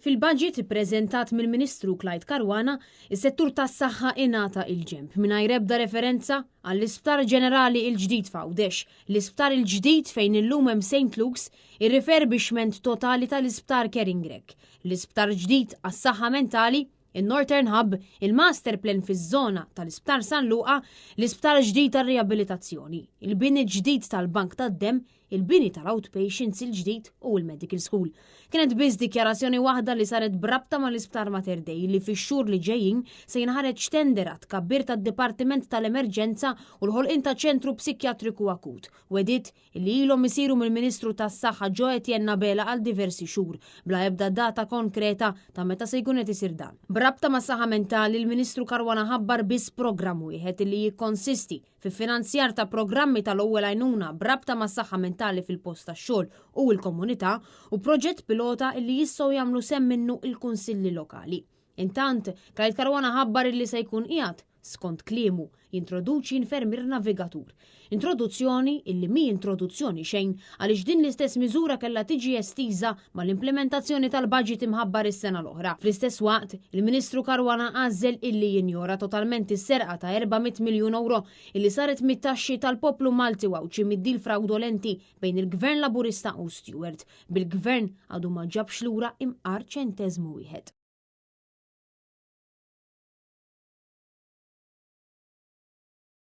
Fil-budget ippreżentat mill-Ministru Clyde Caruana, is-settur tas-saħħa ingħata il-ġenb mingħajr ebda referenza għall-Isptar Ġenerali l-ġdid f'Għawdex, l-Isptar il-ġdid fejn illum hemm St. Luke's, ir-refurbishment totali tal-Isptar Keringrek, l-Isptar ġdid għas-saħħa mentali, il-Northern Hub, il-Master Plan fiż-żona tal-Isptar San Luqa, l-Isptar ġdid tar-riabilitazzjoni, il-bini ġdid tal-Bank tad-Demm, il-bini tal-Outpatients il-ġdid u l-Medical School. Kienet biss dikjarazzjoni waħda li saret brabta mal-Isptar Mater Dei li fix-xhur li ġejjin se jinħareġ tendera tkabbir tad-Dipartiment tal-Emerġenza u l-ħolqien ta' ċentru psikjatriku akut. Wedit li ilhom isiru mill-Ministru tas-Saħħa Joe Etienne Nabela għal diversi xhur bla ebda data konkreta ta' meta se jkun qed isir dan. Brabta mas saħħa mentali l-Ministru Caruana ħabbar biss programm wieħed li jikkonsisti fi finanzjar ta' programmi tal-ewwel għajnuna brabta mas saħħa mentali fil-post tax-xogħol u l-komunità u proġett pilota li jistgħu jagħmlu semm minnu il-kunsilli lokali. Intant, Clyde Caruana ħabbar li se jkun qiegħed skont kliemu jintroduċi infermier navigatur. Introduzzjoni illi mi introduzzjoni xejn għaliex din l-istess miżura kellha tiġi estiża mal-implementazzjoni tal-budget imħabbar is-sena l-oħra. Fl-istess waqt, il-Ministru Caruana għażel illi jinjora totalment is-serqa ta' 400 miljun euro illi saret mit-taxxi tal-poplu Malti wawċi mid-dil fraudolenti bejn il-Gvern Laburista u Stewart. Bil-Gvern għadu ma ġabx lura imqar ċenteżmu wieħed.